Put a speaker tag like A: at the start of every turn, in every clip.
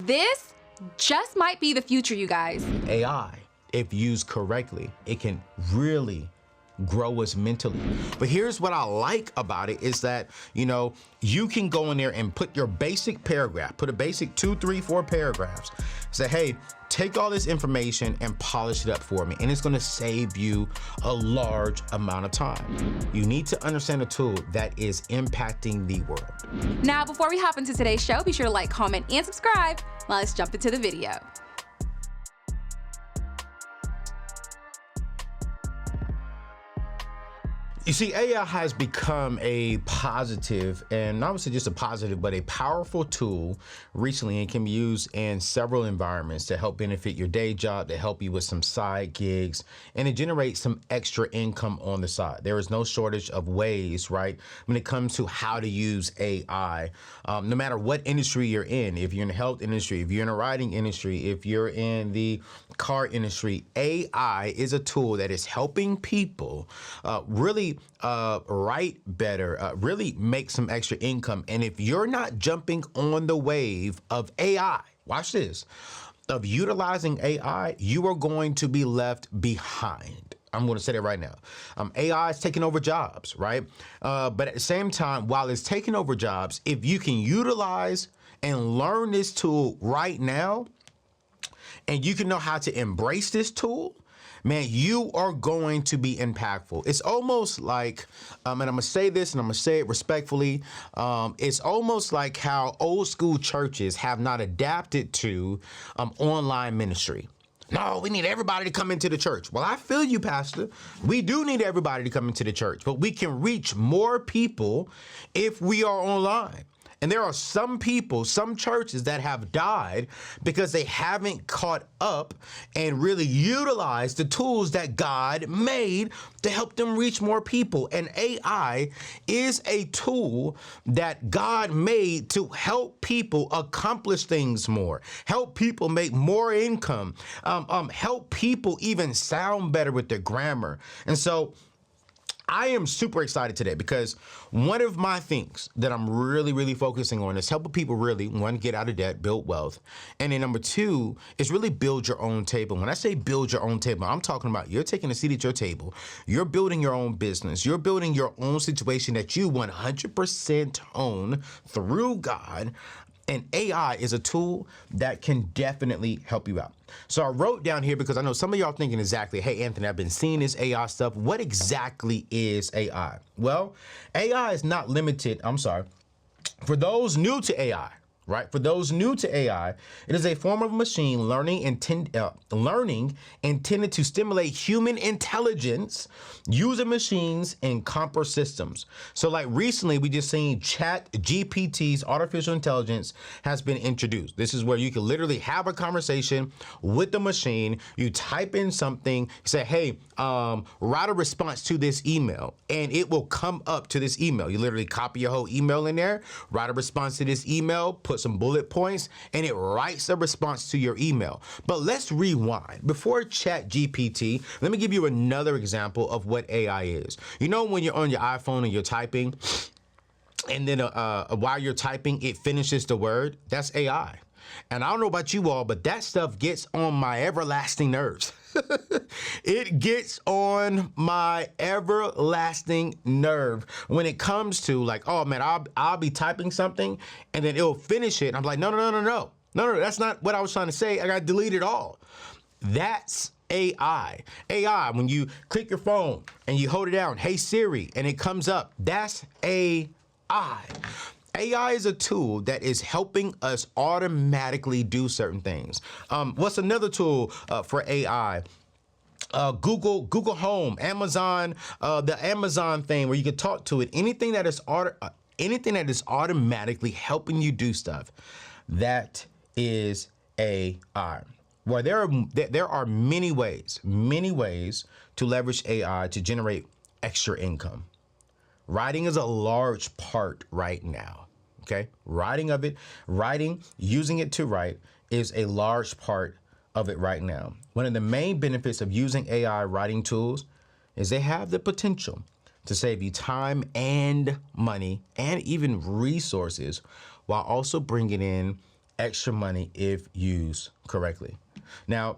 A: this just might be the future, you guys.
B: AI, if used correctly, it can really grow us mentally. But here's what I like about it is that, you know, you can go in there and put your basic paragraph, put a basic 2, 3, 4 paragraphs, say, hey, take all this information and polish it up for me. And it's gonna save you a large amount of time. You need to understand a tool that is impacting the world.
A: Now, before we hop into today's show, be sure to like, comment, and subscribe. Now let's jump into the video.
B: You see, AI has become a positive, and not just a positive, but a powerful tool recently, and can be used in several environments to help benefit your day job, to help you with some side gigs, and to generate some extra income on the side. There is no shortage of ways, right, when it comes to how to use AI, no matter what industry you're in. If you're in the health industry, if you're in the writing industry, if you're in the car industry, AI is a tool that is helping people really write better, really make some extra income. And if you're not jumping on the wave of AI, watch this, of utilizing AI, you are going to be left behind. I'm going to say that right now. AI is taking over jobs, right? But at the same time, while it's taking over jobs, if you can utilize and learn this tool right now, and you can know how to embrace this tool, man, you are going to be impactful. It's almost like, and I'm gonna say this and I'm gonna say it respectfully, it's almost like how old school churches have not adapted to online ministry. No, we need everybody to come into the church. Well, I feel you, Pastor. We do need everybody to come into the church, but we can reach more people if we are online. And there are some people, some churches that have died because they haven't caught up and really utilized the tools that God made to help them reach more people. And AI is a tool that God made to help people accomplish things more, help people make more income, help people even sound better with their grammar. And so I am super excited today because one of my things that I'm really focusing on is helping people really, one, get out of debt, build wealth. And then number two is really build your own table. When I say build your own table, I'm talking about you're taking a seat at your table. You're building your own business. You're building your own situation that you 100% own through God. And AI is a tool that can definitely help you out. So I wrote down here because I know some of y'all thinking exactly, hey, Anthony, I've been seeing this AI stuff. What exactly is AI? Well, AI is not limited, for those new to AI, right? For those new to AI, it is a form of machine learning intended to stimulate human intelligence using machines and complex systems. So like recently, we just seen ChatGPT's artificial intelligence has been introduced. This is where you can literally have a conversation with the machine. You type in something, say, hey, write a response to this email, and it will come up to this email. You literally copy your whole email in there, write a response to this email, put some bullet points, and it writes a response to your email. But let's rewind. Before ChatGPT, let me give you another example of what AI is. You know when you're on your iPhone and you're typing, and then while you're typing, it finishes the word? That's AI. And I don't know about you all, but that stuff gets on my everlasting nerves. It gets on my everlasting nerve when it comes to like, oh man, I'll be typing something and then it'll finish it. I'm like, no, that's not what I was trying to say. I got to delete it all. That's AI. AI, when you click your phone and you hold it down, hey Siri, and it comes up, that's AI. AI is a tool that is helping us automatically do certain things. What's another tool for AI? Google Home, Amazon, the Amazon thing where you can talk to it. Anything that is automatically helping you do stuff, that is AI. Well, there are many ways to leverage AI to generate extra income. Writing is a large part right now, okay? Using it to write is a large part of it right now. One of the main benefits of using AI writing tools is they have the potential to save you time and money and even resources while also bringing in extra money if used correctly. Now,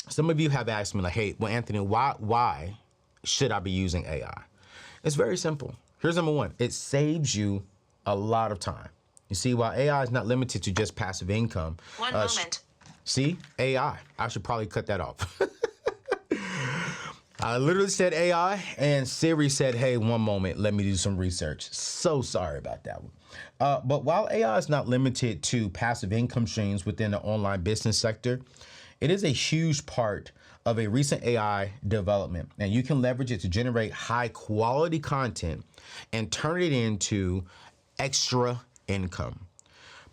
B: some of you have asked me like, hey, well, Anthony, why should I be using AI? It's very simple. Here's number one. It saves you a lot of time. You see, while AI is not limited to just passive income.
C: One moment.
B: See, AI. I should probably cut that off. I literally said AI, and Siri said, hey, one moment, let me do some research. So sorry about that one. But while AI is not limited to passive income streams within the online business sector, it is a huge part of a recent AI development, and you can leverage it to generate high quality content and turn it into extra income.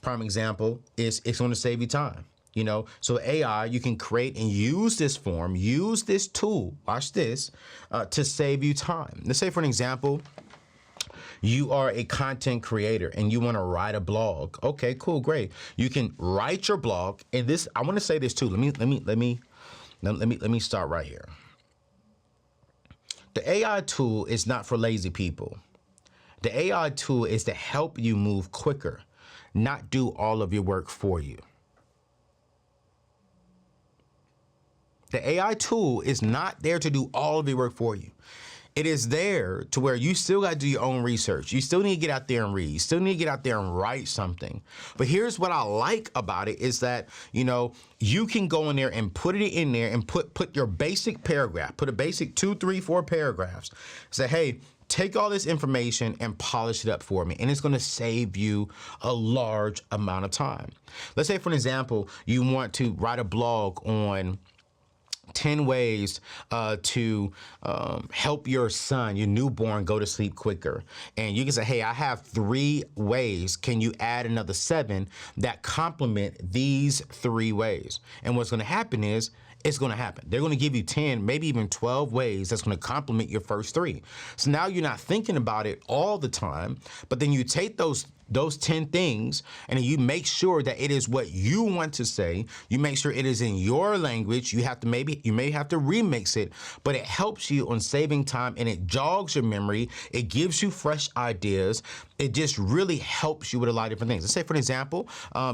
B: Prime example is it's going to save you time. You know, so AI, you can create and use this tool, watch this, to save you time. Let's say, for an example, you are a content creator and you want to write a blog. Okay, cool, great. You can write your blog, and this, I want to say this too. Let me start right here. The AI tool is not for lazy people. The AI tool is to help you move quicker, not do all of your work for you. The AI tool is not there to do all of your work for you. It is there to where you still got to do your own research. You still need to get out there and read. You still need to get out there and write something. But here's what I like about it is that, you know, you can go in there and put it in there and put your basic paragraph, put a basic 2, 3, 4 paragraphs. Say, hey, take all this information and polish it up for me. And it's going to save you a large amount of time. Let's say, for an example, you want to write a blog on 10 ways to help your son, your newborn, go to sleep quicker. And you can say, hey, I have 3 ways. Can you add another 7 that complement these 3 ways? And what's going to happen is, it's going to happen. They're going to give you 10, maybe even 12 ways that's going to complement your first 3. So now you're not thinking about it all the time, but then you take those 10 things and you make sure that it is what you want to say. You make sure it is in your language. You may have to remix it, but it helps you on saving time and it jogs your memory. It gives you fresh ideas. It just really helps you with a lot of different things. Let's say, for an example,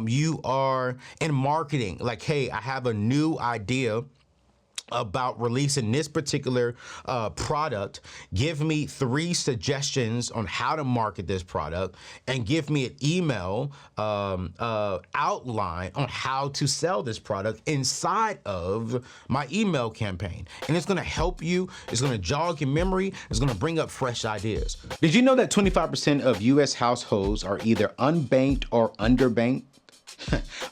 B: you are in marketing, like, hey, I have a new idea about releasing this particular product. Give me 3 suggestions on how to market this product, and give me an email outline on how to sell this product inside of my email campaign. And it's going to help you. It's going to jog your memory. It's going to bring up fresh ideas. Did you know that 25% of U.S. households are either unbanked or underbanked?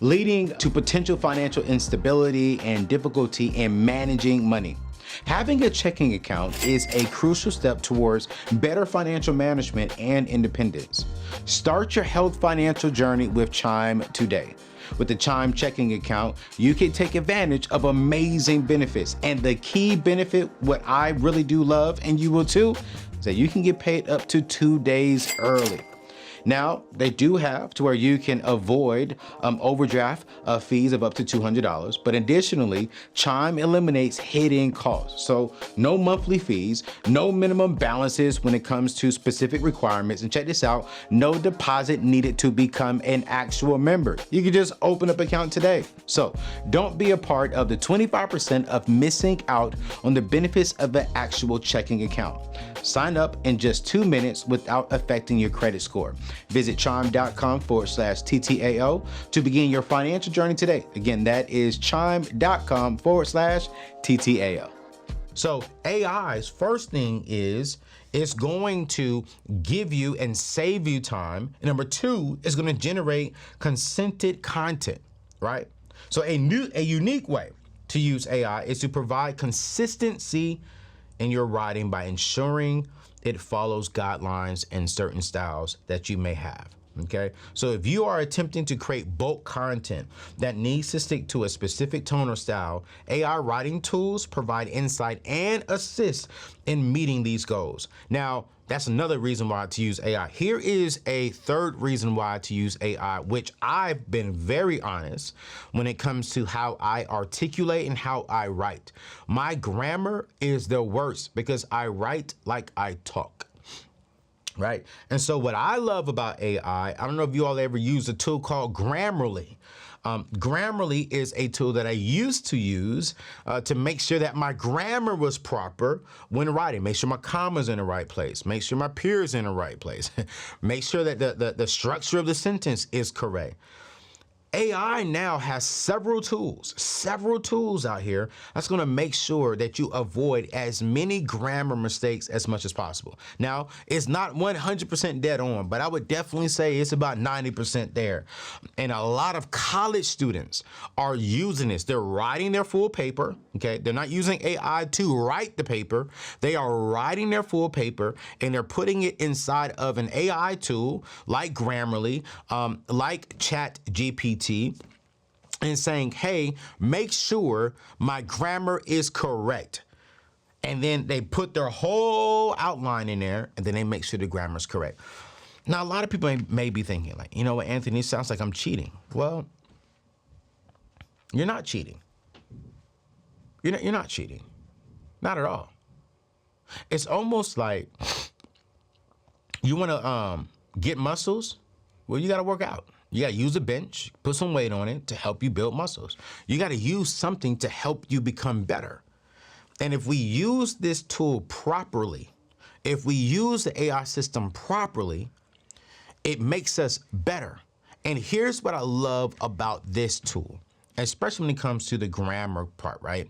B: Leading to potential financial instability and difficulty in managing money. Having a checking account is a crucial step towards better financial management and independence. Start your health financial journey with Chime today. With the Chime checking account, you can take advantage of amazing benefits. And the key benefit, what I really do love, and you will too, is that you can get paid up to 2 days early. Now, they do have to where you can avoid overdraft fees of up to $200, but additionally, Chime eliminates hidden costs. So no monthly fees, no minimum balances when it comes to specific requirements. And check this out, no deposit needed to become an actual member. You can just open up an account today. So don't be a part of the 25% of missing out on the benefits of an actual checking account. Sign up in just 2 minutes without affecting your credit score. Visit chime.com/TTAO to begin your financial journey today. Again, that is chime.com/TTAO. So AI's first thing is it's going to give you and save you time. And number 2, it's going to generate consented content, right? So a unique way to use AI is to provide consistency in your writing by ensuring it follows guidelines and certain styles that you may have. Okay, so if you are attempting to create bulk content that needs to stick to a specific tone or style, AI writing tools provide insight and assist in meeting these goals. Now, that's another reason why to use AI. Here is a third reason why to use AI, which I've been very honest when it comes to how I articulate and how I write. My grammar is the worst because I write like I talk. right? And so what I love about AI, I don't know if you all ever use a tool called Grammarly. Grammarly is a tool that I used to use to make sure that my grammar was proper when writing. Make sure my comma's in the right place. Make sure my period's in the right place. Make sure that the structure of the sentence is correct. AI now has several tools out here that's going to make sure that you avoid as many grammar mistakes as much as possible. Now, it's not 100% dead on, but I would definitely say it's about 90% there. And a lot of college students are using this. They're writing their full paper, okay? They're not using AI to write the paper. They are writing their full paper, and they're putting it inside of an AI tool like Grammarly, like ChatGPT, and saying, hey, make sure my grammar is correct. And then they put their whole outline in there, and then they make sure the grammar is correct. Now, a lot of people may be thinking, like, you know what, Anthony, it sounds like I'm cheating. Well, you're not cheating. You're not cheating. Not at all. It's almost like you want to get muscles. Well, you got to work out. You got to use a bench, put some weight on it to help you build muscles. You got to use something to help you become better. And if we use this tool properly, if we use the AI system properly, it makes us better. And here's what I love about this tool, especially when it comes to the grammar part, right?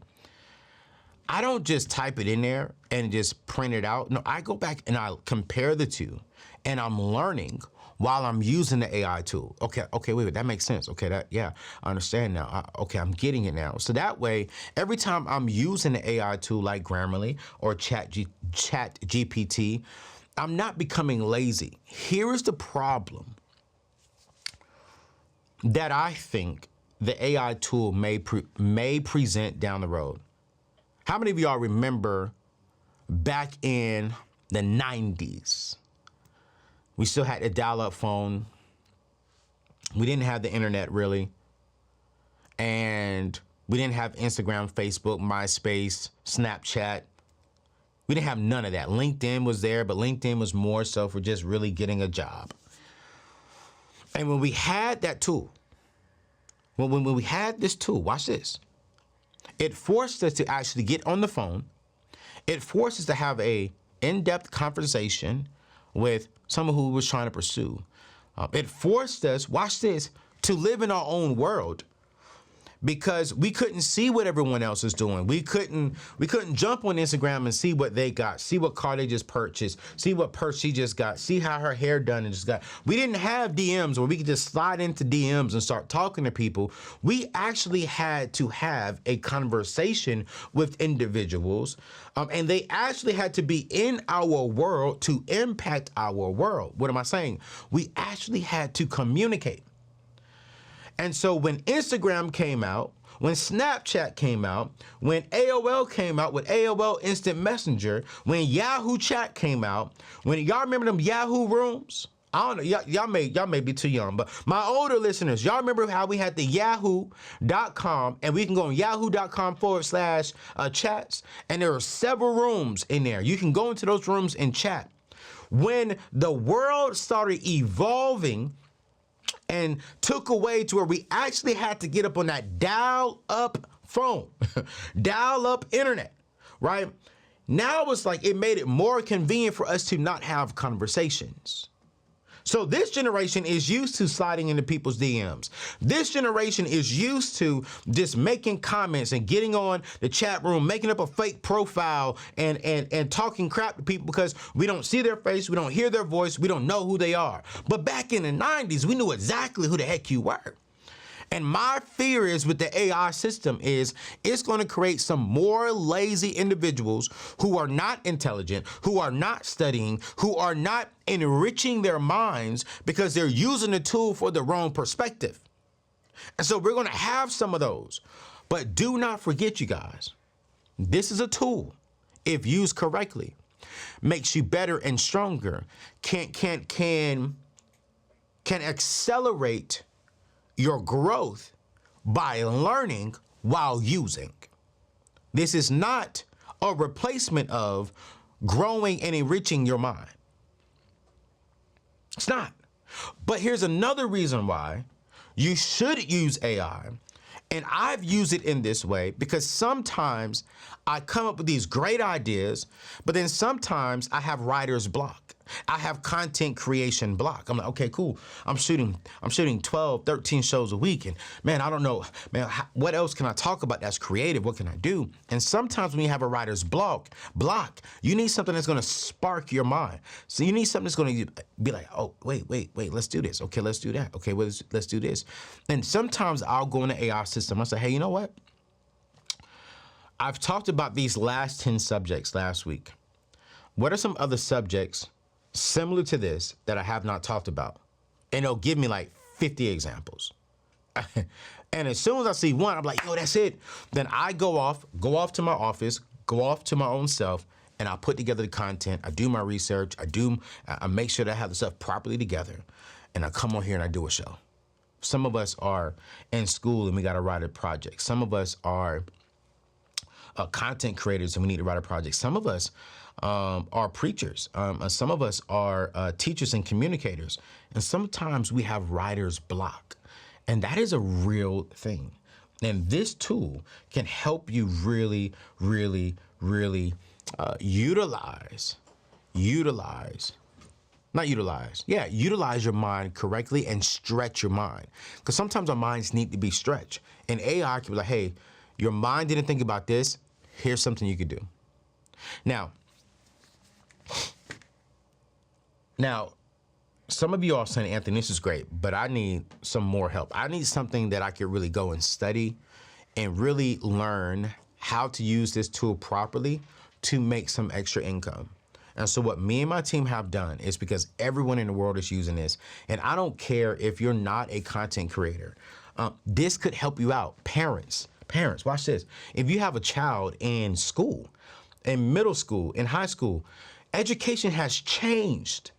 B: I don't just type it in there and just print it out. No, I go back and I compare the two, and I'm learning while I'm using the AI tool. Okay, wait, that makes sense. Okay, yeah, I understand now. Okay, I'm getting it now. So that way, every time I'm using the AI tool like Grammarly or ChatGPT, I'm not becoming lazy. Here is the problem that I think the AI tool may present down the road. How many of y'all remember back in the 90s? We still had a dial-up phone. We didn't have the internet really. And we didn't have Instagram, Facebook, MySpace, Snapchat. We didn't have none of that. LinkedIn was there, but LinkedIn was more so for just really getting a job. And when we had that tool, when we had this tool, watch this. It forced us to actually get on the phone. It forced us to have a in-depth conversation with someone who was trying to pursue. It forced us, watch this, to live in our own world, because we couldn't see what everyone else is doing. We couldn't jump on Instagram and see what they got, see what car they just purchased, see what purse she just got, see how her hair done and just got. We didn't have DMs where we could just slide into DMs and start talking to people. We actually had to have a conversation with individuals, and they actually had to be in our world to impact our world. What am I saying? We actually had to communicate. And so when Instagram came out, when Snapchat came out, when AOL came out with AOL Instant Messenger, when Yahoo Chat came out, when y'all remember them Yahoo rooms? I don't know, y'all may be too young, but my older listeners, y'all remember how we had the yahoo.com, and we can go on yahoo.com/chats, and there are several rooms in there. You can go into those rooms and chat. When the world started evolving and took away to where we actually had to get up on that dial-up phone, dial-up internet, right? Now it's like it made it more convenient for us to not have conversations. So this generation is used to sliding into people's DMs. This generation is used to just making comments and getting on the chat room, making up a fake profile and talking crap to people because we don't see their face, we don't hear their voice, we don't know who they are. But back in the 90s, we knew exactly who the heck you were. And my fear is with the AI system is it's going to create some more lazy individuals who are not intelligent, who are not studying, who are not enriching their minds because they're using the tool for the wrong perspective. And so we're going to have some of those. But do not forget, you guys, this is a tool, if used correctly, makes you better and stronger, can accelerate your growth by learning while using. This is not a replacement of growing and enriching your mind. It's not. But here's another reason why you should use AI. And I've used it in this way because sometimes I come up with these great ideas, but then sometimes I have writer's block. I have content creation block. I'm like, okay, cool. I'm shooting 12, 13 shows a week. And man, I don't know, man, what else can I talk about that's creative? What can I do? And sometimes when you have a writer's block, you need something that's gonna spark your mind. So you need something that's gonna be like, oh, wait, let's do this. Okay, let's do that. Okay, well, let's do this. And sometimes I'll go in the AI system. I'll say, hey, you know what? I've talked about these last 10 subjects last week. What are some other subjects similar to this that I have not talked about? And it'll give me like 50 examples. And as soon as I see one, I'm like, yo, that's it. Then I go off to my office, go off to my own self, and I put together the content. I do my research. I make sure that I have the stuff properly together. And I come on here and I do a show. Some of us are in school and we got to write a project. Some of us are content creators and we need to write a project. Some of us are preachers. Some of us are teachers and communicators. And sometimes we have writer's block. And that is a real thing. And this tool can help you really, really, really utilize your mind correctly and stretch your mind. Because sometimes our minds need to be stretched. And AI can be like, hey, your mind didn't think about this. Here's something you could do. Now, some of you are saying, Anthony, this is great, but I need some more help. I need something that I could really go and study and really learn how to use this tool properly to make some extra income. And so what me and my team have done is, because everyone in the world is using this, and I don't care if you're not a content creator, this could help you out. Parents, watch this. If you have a child in school, in middle school, in high school, education has changed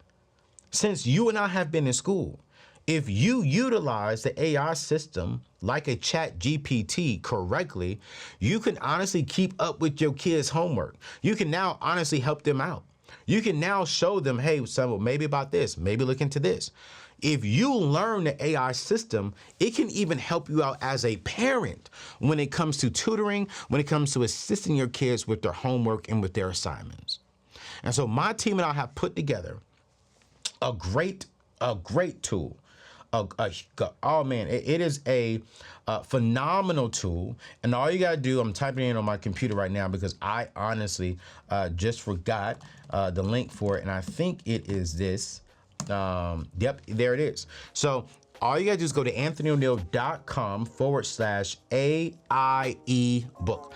B: since you and I have been in school. If you utilize the AI system like a Chat GPT correctly, you can honestly keep up with your kids' homework. You can now honestly help them out. You can now show them, hey, son, maybe about this, maybe look into this. If you learn the AI system, it can even help you out as a parent when it comes to tutoring, when it comes to assisting your kids with their homework and with their assignments. And so my team and I have put together a great tool. Oh man, it is a phenomenal tool. And all you gotta do, I'm typing it in on my computer right now because I honestly just forgot the link for it. And I think it is this. Yep, there it is. So all you gotta do is go to anthonyoneal.com/AIE book.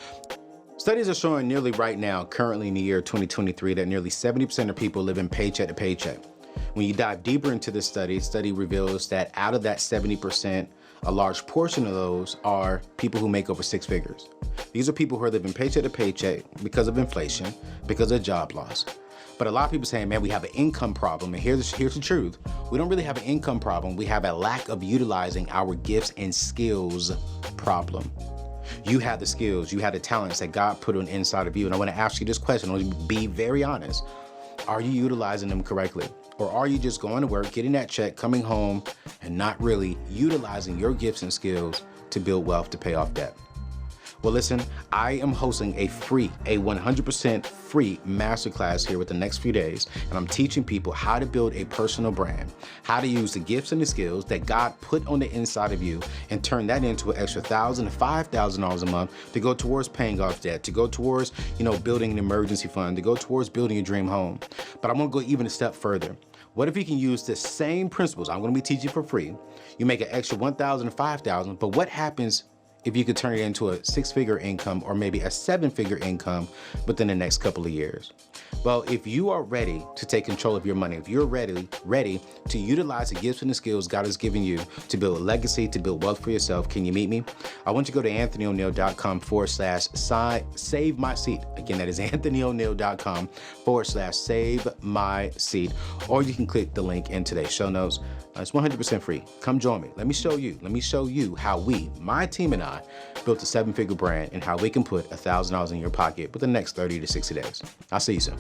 B: Studies are showing nearly right now, currently in the year 2023, that nearly 70% of people live in paycheck to paycheck. When you dive deeper into the study reveals that out of that 70%, a large portion of those are people who make over 6 figures. These are people who are living paycheck to paycheck because of inflation, because of job loss. But a lot of people saying, man, we have an income problem. And here's the truth. We don't really have an income problem. We have a lack of utilizing our gifts and skills problem. You have the skills, you have the talents that God put on the inside of you. And I want to ask you this question. I want to be very honest. Are you utilizing them correctly? Or are you just going to work, getting that check, coming home, and not really utilizing your gifts and skills to build wealth to pay off debt? Well, listen, I am hosting a 100% free masterclass here with the next few days, and I'm teaching people how to build a personal brand, how to use the gifts and the skills that God put on the inside of you and turn that into an extra $1,000 to $5,000 a month to go towards paying off debt, to go towards, building an emergency fund, to go towards building your dream home. But I want to go even a step further. What if you can use the same principles I'm going to be teaching for free? You make an extra $1,000 to $5,000, but what happens if you could turn it into a 6-figure income or maybe a 7-figure income within the next couple of years? Well, if you are ready to take control of your money, if you're ready to utilize the gifts and the skills God has given you to build a legacy, to build wealth for yourself, can you meet me? I want you to go to anthonyoneal.com/save my seat. Again, that is anthonyoneal.com/save my seat. Or you can click the link in today's show notes. It's 100% free. Come join me. Let me show you how my team and I, built a 7-figure brand and how we can put $1,000 in your pocket within the next 30 to 60 days. I'll see you soon.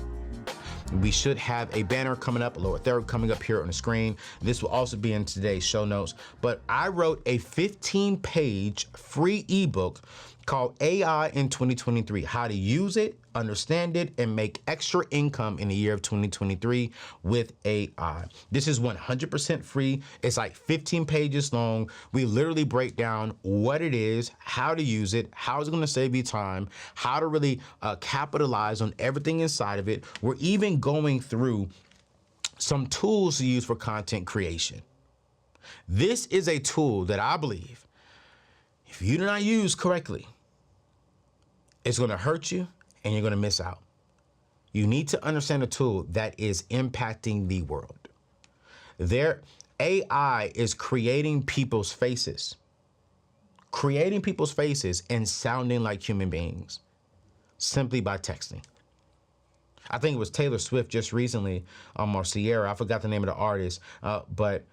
B: We should have a banner coming up, a lower third coming up here on the screen. This will also be in today's show notes. But I wrote a 15-page free ebook called AI in 2023, how to use it, understand it, and make extra income in the year of 2023 with AI. This is 100% free. It's like 15 pages long. We literally break down what it is, how to use it, how it's gonna save you time, how to really capitalize on everything inside of it. We're even going through some tools to use for content creation. This is a tool that I believe, if you do not use correctly, it's gonna hurt you and you're gonna miss out. You need to understand a tool that is impacting the world. AI is creating people's faces and sounding like human beings simply by texting. I think it was Taylor Swift just recently, or Sierra, I forgot the name of the artist, but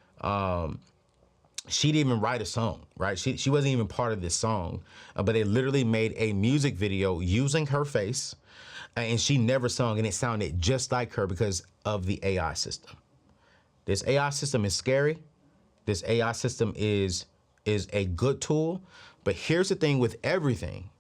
B: she didn't even write a song, right? She wasn't even part of this song, but they literally made a music video using her face, and she never sung, and it sounded just like her because of the AI system. This AI system is scary. This AI system is a good tool, but here's the thing with everything.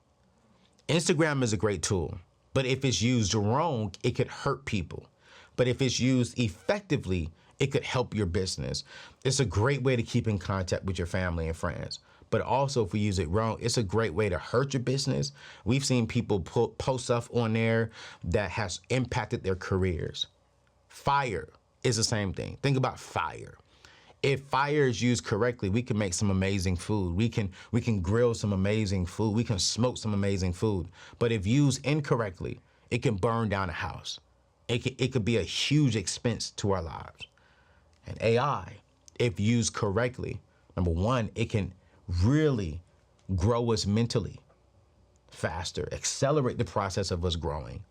B: Instagram is a great tool, but if it's used wrong, it could hurt people. But if it's used effectively, it could help your business. It's a great way to keep in contact with your family and friends. But also, if we use it wrong, it's a great way to hurt your business. We've seen people post stuff on there that has impacted their careers. Fire is the same thing. Think about fire. If fire is used correctly, we can make some amazing food. We can grill some amazing food. We can smoke some amazing food. But if used incorrectly, it can burn down a house. It could be a huge expense to our lives. And AI, if used correctly, number one, it can really grow us mentally faster, accelerate the process of us growing.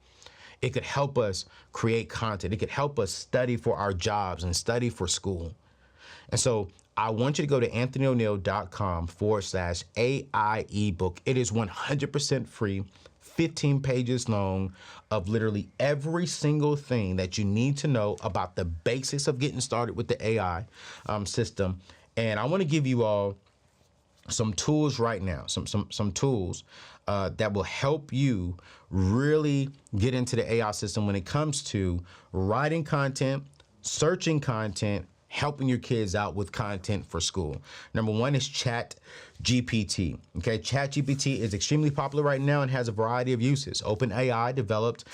B: It could help us create content. It could help us study for our jobs and study for school. And so I want you to go to anthonyoneal.com/AI ebook. It is 100% free, 15 pages long of literally every single thing that you need to know about the basics of getting started with the AI system. And I want to give you all some tools right now, some tools that will help you really get into the AI system when it comes to writing content, searching content, helping your kids out with content for school. Number one is ChatGPT. Okay, ChatGPT is extremely popular right now and has a variety of uses. OpenAI developed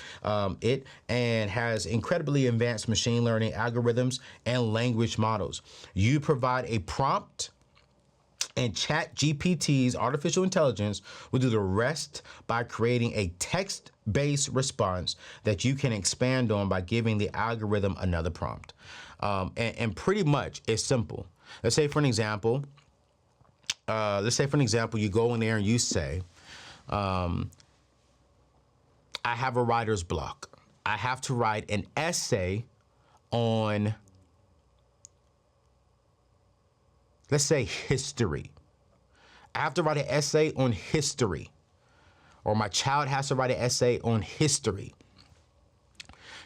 B: it and has incredibly advanced machine learning algorithms and language models. You provide a prompt, and ChatGPT's artificial intelligence will do the rest by creating a text-based response that you can expand on by giving the algorithm another prompt. And pretty much it's simple. Let's say for an example, you go in there and you say, I have a writer's block. I have to write an essay on, let's say, history. I have to write an essay on history, or my child has to write an essay on history.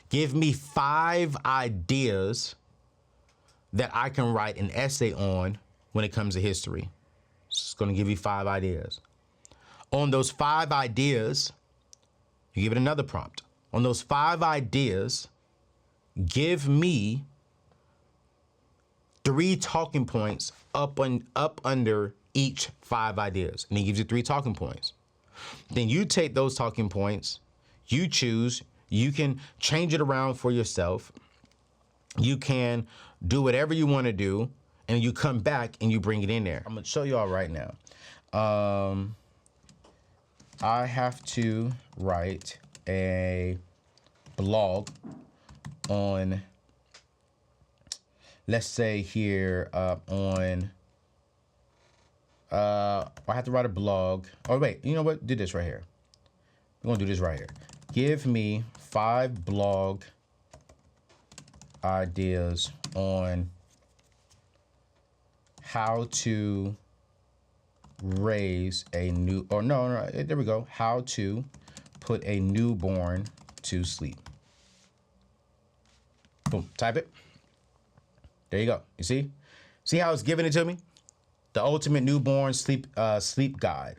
B: Give me 5 ideas that I can write an essay on when it comes to history. It's going to give you 5 ideas. On those 5 ideas, you give it another prompt. On those 5 ideas, give me 3 talking points up under each 5 ideas. And he gives you 3 talking points. Then you take those talking points, you choose, you can change it around for yourself. You can do whatever you want to do, and you come back and you bring it in there. I'm gonna show y'all right now. I have to write a blog on, let's say here, I have to write a blog. Oh wait, you know what? Do this right here. We're gonna do this right here. Give me 5 blog ideas on how to raise a new, or no, there we go. How to put a newborn to sleep. Boom, type it. There you go. You see? See how it's giving it to me? The ultimate newborn sleep guide.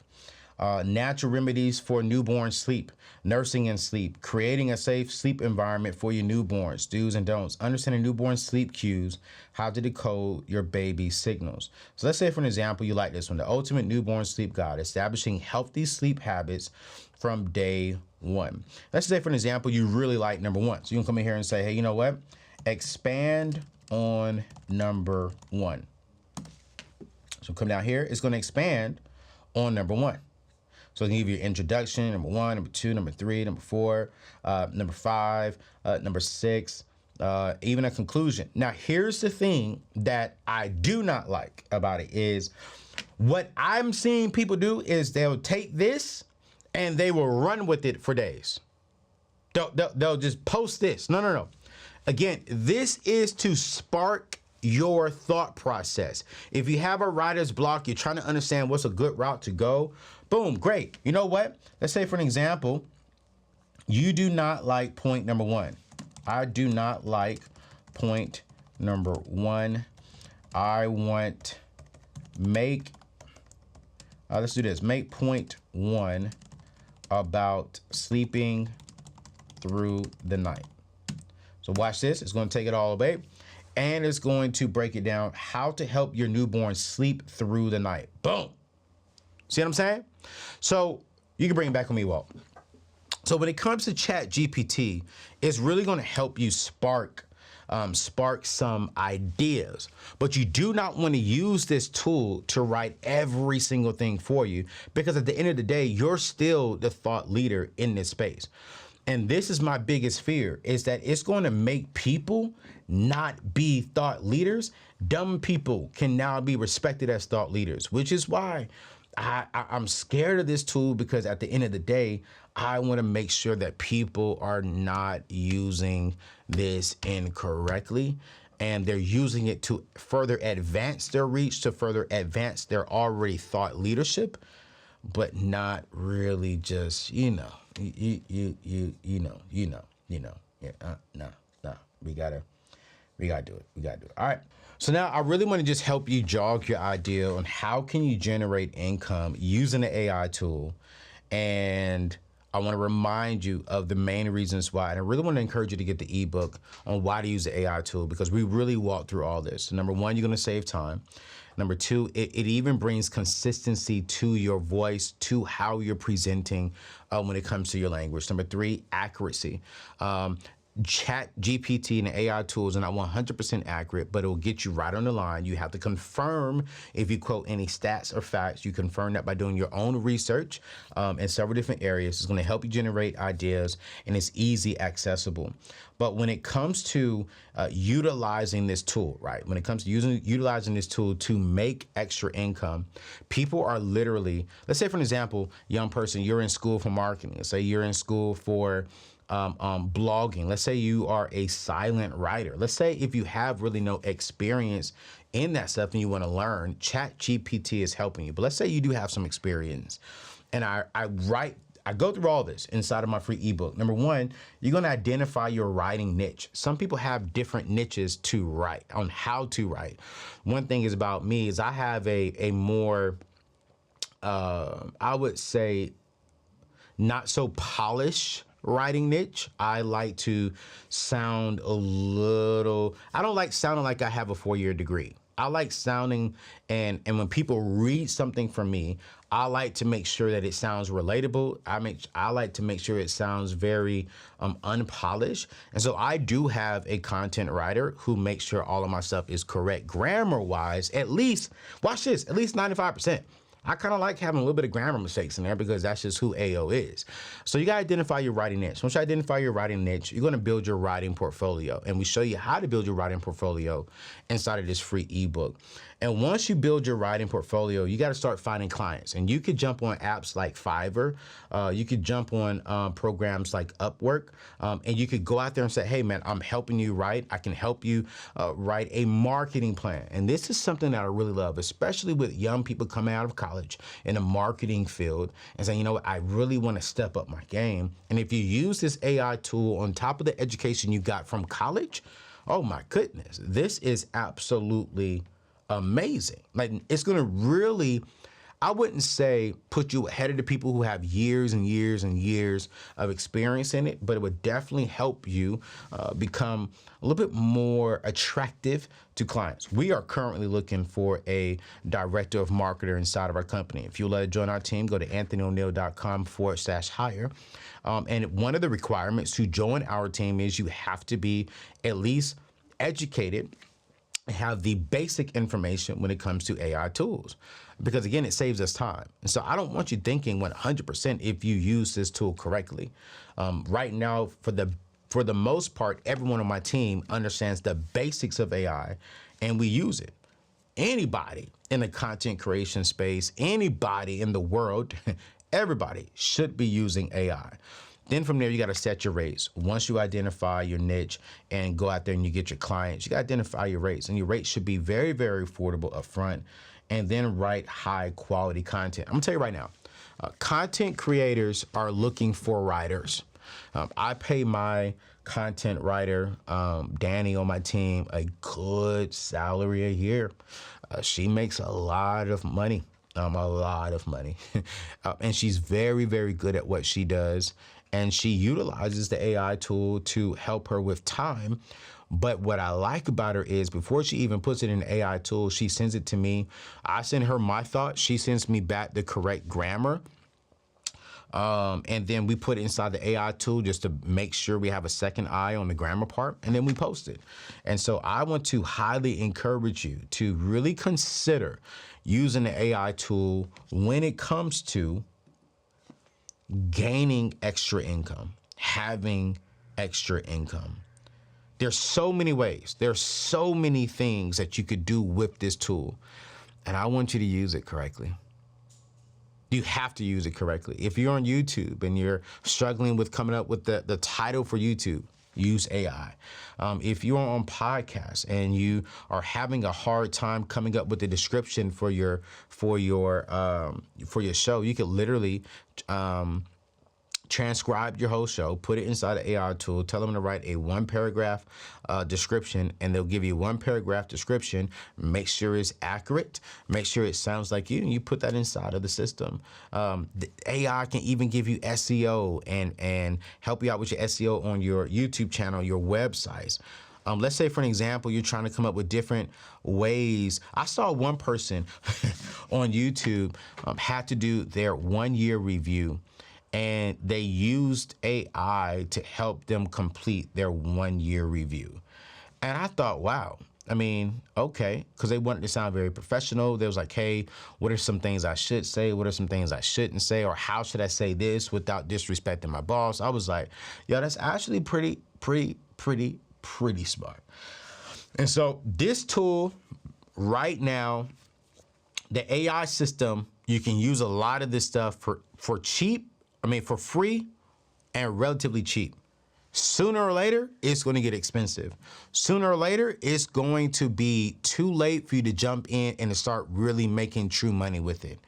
B: Natural remedies for newborn sleep, nursing and sleep, creating a safe sleep environment for your newborns, do's and don'ts, understanding newborn sleep cues, how to decode your baby's signals. So let's say, for an example, you like this one, the ultimate newborn sleep guide, establishing healthy sleep habits from day one. Let's say, for an example, you really like number one. So you can come in here and say, hey, you know what? Expand on number one. So come down here, it's going to expand on number one. So I can give you an introduction, number one, number two, number three, number four, number five, number six, even a conclusion. Now, here's the thing that I do not like about it is what I'm seeing people do is they'll take this and they will run with it for days. They'll just post this. No. Again, this is to spark your thought process. If you have a writer's block, you're trying to understand what's a good route to go, boom, great. You know what? Let's say, for an example, you do not like point number one. I do not like point number one. I want let's do this. Make point one about sleeping through the night. So watch this. It's going to take it all away. And it's going to break it down how to help your newborn sleep through the night. Boom. See what I'm saying? So you can bring it back on me, Walt. So when it comes to Chat GPT, it's really going to help you spark some ideas. But you do not want to use this tool to write every single thing for you, because at the end of the day, you're still the thought leader in this space. And this is my biggest fear, is that it's going to make people not be thought leaders. Dumb people can now be respected as thought leaders, which is why I'm scared of this tool, because at the end of the day, I want to make sure that people are not using this incorrectly, and they're using it to further advance their reach, to further advance their already thought leadership, but not really just, no. We gotta do it. All right. So now I really want to just help you jog your idea on how can you generate income using the AI tool. And I want to remind you of the main reasons why. And I really want to encourage you to get the ebook on why to use the AI tool, because we really walk through all this. So number one, you're going to save time. Number two, it even brings consistency to your voice, to how you're presenting when it comes to your language. Number three, accuracy. Chat GPT and the AI tools are not 100% accurate, but it will get you right on the line. You have to confirm if you quote any stats or facts. You confirm that by doing your own research in several different areas. It's going to help you generate ideas, and it's easy accessible. But when it comes to utilizing this tool, right? When it comes to utilizing this tool to make extra income, people are literally, let's say, for an example, young person, you're in school for marketing. Let's say you're in school for blogging. Let's say you are a silent writer. Let's say if you have really no experience in that stuff and you want to learn, Chat GPT is helping you. But let's say you do have some experience, and I go through all this inside of my free ebook. Number one, you're going to identify your writing niche. Some people have different niches to write, on how to write. One thing is about me is I have a more, I would say, not so polished writing niche. I like to sound a little, I don't like sounding like I have a 4-year degree. I like sounding, and when people read something from me, I like to make sure that it sounds relatable. I like to make sure it sounds very unpolished. And so I do have a content writer who makes sure all of my stuff is correct grammar-wise, at least, watch this, at least 95%. I kind of like having a little bit of grammar mistakes in there, because that's just who AO is. So you got to identify your writing niche. Once you identify your writing niche, you're going to build your writing portfolio. And we show you how to build your writing portfolio inside of this free ebook. And once you build your writing portfolio, you got to start finding clients. And you could jump on apps like Fiverr. You could jump on programs like Upwork. And you could go out there and say, hey, man, I'm helping you write. I can help you write a marketing plan. And this is something that I really love, especially with young people coming out of college in the marketing field and saying, you know what, I really want to step up my game. And if you use this AI tool on top of the education you got from college, oh my goodness, this is absolutely amazing. Like, it's going to really, I wouldn't say put you ahead of the people who have years and years and years of experience in it, but it would definitely help you become a little bit more attractive to clients. We are currently looking for a director of marketer inside of our company. If you'd like to join our team, go to anthonyoneal.com/hire. And one of the requirements to join our team is you have to be at least educated, have the basic information when it comes to AI tools, because again, it saves us time. And so I don't want you thinking 100% if you use this tool correctly. Right now, for the most part, everyone on my team understands the basics of AI and we use it. Anybody in the content creation space, anybody in the world, everybody should be using AI. Then from there, you got to set your rates. Once you identify your niche and go out there and you get your clients, you got to identify your rates. And your rates should be very, very affordable upfront, and then write high quality content. I'm gonna tell you right now, content creators are looking for writers. I pay my content writer, Danny on my team, a good salary a year. She makes a lot of money. And she's very, very good at what she does. And she utilizes the AI tool to help her with time. But what I like about her is before she even puts it in the AI tool, she sends it to me. I send her my thoughts. She sends me back the correct grammar. And then we put it inside the AI tool just to make sure we have a second eye on the grammar part, and then we post it. And so I want to highly encourage you to really consider using the AI tool when it comes to gaining extra income, having extra income. There's so many ways. There's so many things that you could do with this tool, and I want you to use it correctly. You have to use it correctly. If you're on YouTube and you're struggling with coming up with the title for YouTube, use AI. If you're on podcasts and you are having a hard time coming up with the description for your show, you could literally transcribe your whole show, put it inside the AI tool, tell them to write a 1-paragraph description, and they'll give you 1-paragraph description. Make sure it's accurate, make sure it sounds like you, and you put that inside of the system. The AI can even give you SEO and help you out with your SEO on your YouTube channel, your websites. Let's say, for an example, you're trying to come up with different ways. I saw one person on YouTube had to do their 1-year review, and they used AI to help them complete their 1-year review. And I thought, wow, I mean, okay, because they wanted to sound very professional. They was like, hey, what are some things I should say? What are some things I shouldn't say? Or how should I say this without disrespecting my boss? I was like, yo, that's actually pretty smart. And so this tool right now, the AI system, you can use a lot of this stuff for cheap. For free and relatively cheap. Sooner or later, it's going to get expensive. Sooner or later, it's going to be too late for you to jump in and to start really making true money with it.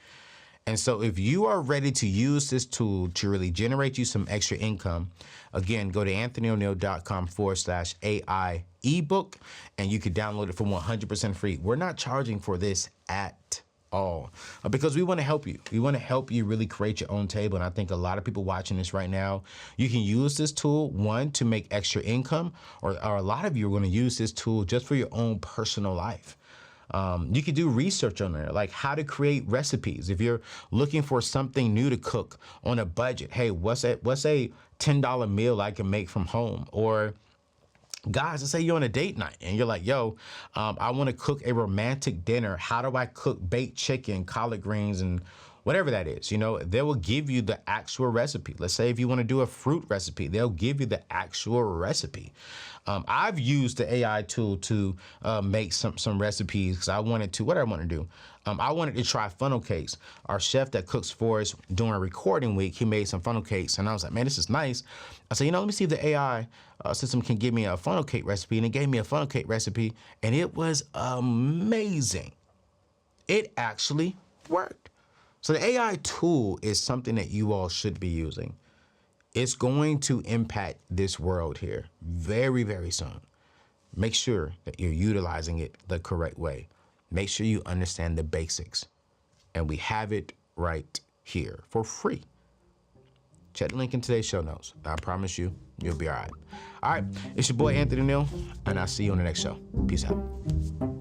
B: And so if you are ready to use this tool to really generate you some extra income, again, go to anthonyoneal.com/AI ebook, and you can download it for 100% free. We're not charging for this at all, because we want to help you. We want to help you really create your own table. And I think a lot of people watching this right now, you can use this tool, one, to make extra income, or a lot of you are going to use this tool just for your own personal life. You could do research on there, like how to create recipes. If you're looking for something new to cook on a budget, hey, what's a $10 meal I can make from home? Or guys, let's say you're on a date night and you're like, yo, I want to cook a romantic dinner. How do I cook baked chicken, collard greens, and whatever that is? You know, they will give you the actual recipe. Let's say if you want to do a fruit recipe, they'll give you the actual recipe. I've used the AI tool to make some recipes because I wanted to, what did I want to do? I wanted to try funnel cakes. Our chef that cooks for us during a recording week, he made some funnel cakes, and I was like, man, this is nice. I said, let me see if the AI system can give me a funnel cake recipe, and it gave me a funnel cake recipe, and it was amazing. It actually worked. So the AI tool is something that you all should be using. It's going to impact this world here very, very soon. Make sure that you're utilizing it the correct way. Make sure you understand the basics. And we have it right here for free. Check the link in today's show notes. I promise you, you'll be all right. All right, it's your boy Anthony ONeal, and I'll see you on the next show. Peace out.